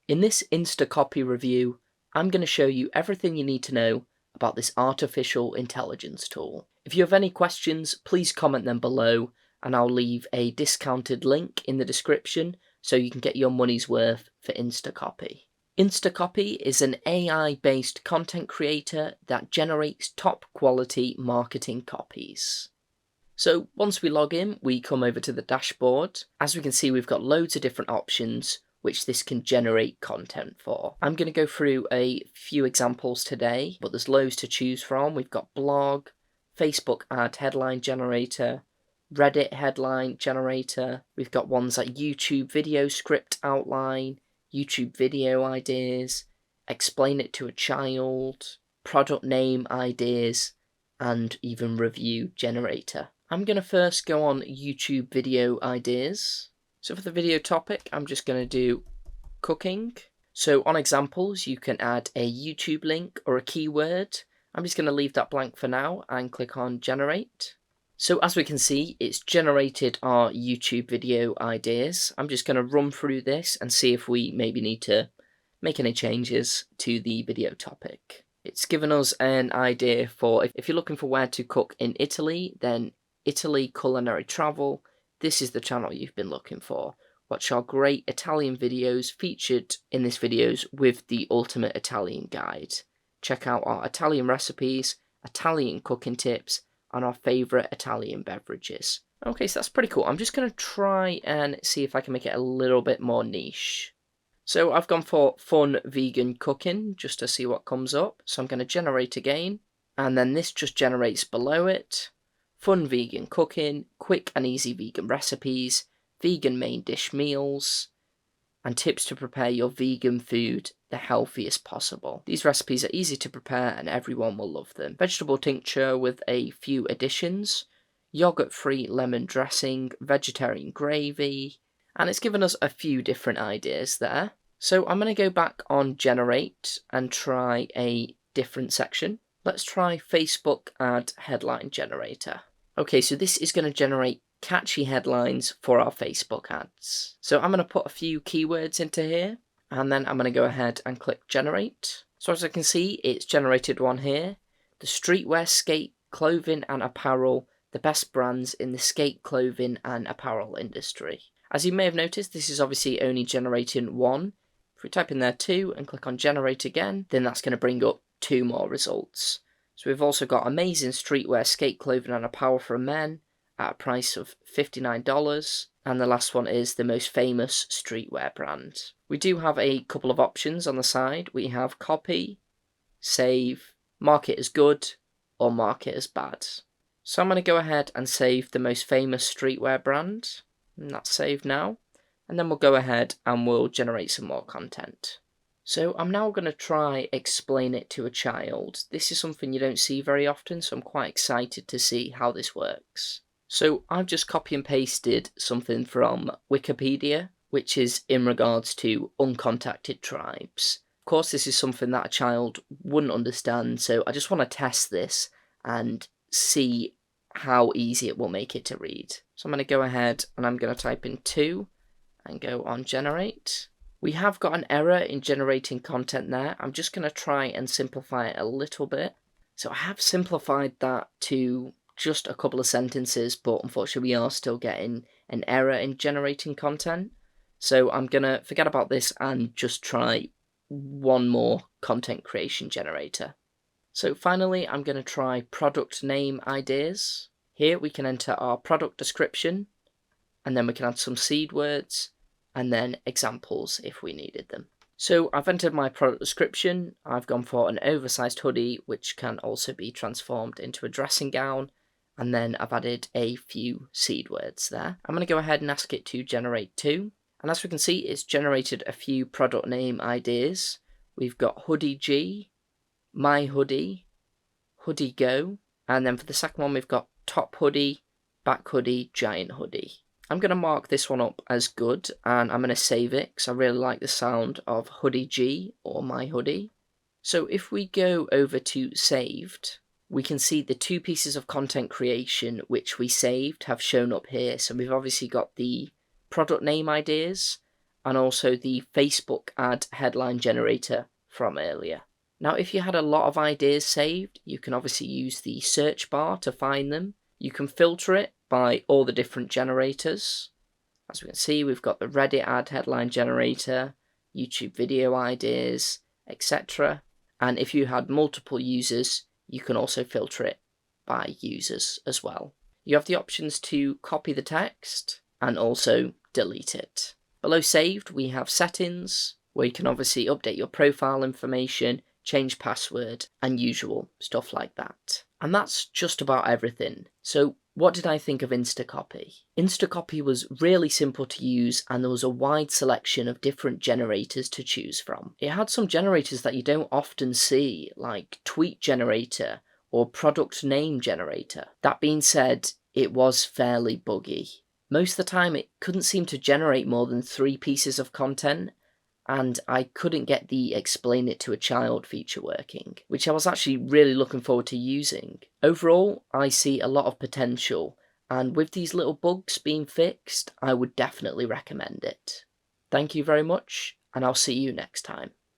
In this InstaCopy review, I'm going to show you everything you need to know about this artificial intelligence tool. If you have any questions, please comment them below, and I'll leave a discounted link in the description so you can get your money's worth for InstaCopy. InstaCopy is an AI-based content creator that generates top quality marketing copies. So once we log in, we come over to the dashboard. As we can see, we've got loads of different options which this can generate content for. I'm going to go through a few examples today, but there's loads to choose from. We've got blog, Facebook ad headline generator, Reddit headline generator. We've got ones like YouTube video script outline, YouTube video ideas, explain it to a child, product name ideas, and even review generator. I'm going to first go on YouTube video ideas. So for the video topic, I'm just going to do cooking. So on examples, you can add a YouTube link or a keyword. I'm just going to leave that blank for now and click on generate. So as we can see, it's generated our YouTube video ideas. I'm just going to run through this and see if we maybe need to make any changes to the video topic. It's given us an idea for if you're looking for where to cook in Italy, then Italy culinary travel. This is the channel you've been looking for. Watch our great Italian videos featured in this videos with the ultimate Italian guide. Check out our Italian recipes, Italian cooking tips, and our favourite Italian beverages. Okay, so that's pretty cool. I'm just going to try and see if I can make it a little bit more niche. So I've gone for fun vegan cooking just to see what comes up. So I'm going to generate again, and then this just generates below it. Fun vegan cooking, quick and easy vegan recipes, vegan main dish meals, and tips to prepare your vegan food the healthiest possible. These recipes are easy to prepare and everyone will love them. Vegetable tincture with a few additions, yogurt-free lemon dressing, vegetarian gravy, and it's given us a few different ideas there. So I'm going to go back on generate and try a different section. Let's try Facebook ad headline generator. Okay, so this is going to generate catchy headlines for our Facebook ads. So I'm going to put a few keywords into here, and then I'm going to go ahead and click generate. So as I can see, it's generated one here. The streetwear, skate, clothing and apparel, the best brands in the skate, clothing and apparel industry. As you may have noticed, this is obviously only generating one. If we type in there 2 and click on generate again, then that's going to bring up 2 more results. So we've also got amazing streetwear, skate, clothing and apparel for men at a price of $59. And the last one is the most famous streetwear brand. We do have a couple of options on the side. We have copy, save, mark it as good, or mark it as bad. So I'm going to go ahead and save the most famous streetwear brand. And that's saved now. And then we'll go ahead and we'll generate some more content. So I'm now going to try explain it to a child. This is something you don't see very often, so I'm quite excited to see how this works. So I've just copy and pasted something from Wikipedia, which is in regards to uncontacted tribes. Of course, this is something that a child wouldn't understand, so I just want to test this and see how easy it will make it to read. So I'm going to go ahead and I'm going to type in 2 and go on generate. We have got an error in generating content there. I'm just going to try and simplify it a little bit. So I have simplified that to just a couple of sentences, but unfortunately we are still getting an error in generating content. So I'm going to forget about this and just try one more content creation generator. So finally, I'm going to try product name ideas. Here we can enter our product description, and then we can add some seed words, and then examples if we needed them. So I've entered my product description. I've gone for an oversized hoodie, which can also be transformed into a dressing gown, and then I've added a few seed words there. I'm going to go ahead and ask it to generate 2, and as we can see, it's generated a few product name ideas. We've got Hoodie G, My Hoodie, Hoodie Go, and then for the second one we've got Top Hoodie, Back Hoodie, Giant Hoodie. I'm going to mark this one up as good, and I'm going to save it because I really like the sound of Hoodie G or My Hoodie. So if we go over to saved, we can see the 2 pieces of content creation which we saved have shown up here. So we've obviously got the product name ideas and also the Facebook ad headline generator from earlier. Now, if you had a lot of ideas saved, you can obviously use the search bar to find them. You can filter it by all the different generators. As we can see, we've got the Reddit ad headline generator, YouTube video ideas, etc. And if you had multiple users, you can also filter it by users as well. You have the options to copy the text and also delete it. Below saved, we have settings, where you can obviously update your profile information, change password, and usual stuff like that. And that's just about everything. So what did I think of InstaCopy? InstaCopy was really simple to use, and there was a wide selection of different generators to choose from. It had some generators that you don't often see, like tweet generator or product name generator. That being said, it was fairly buggy. Most of the time it couldn't seem to generate more than 3 pieces of content, and I couldn't get the explain it to a child feature working, which I was actually really looking forward to using. Overall, I see a lot of potential, and with these little bugs being fixed, I would definitely recommend it. Thank you very much, and I'll see you next time.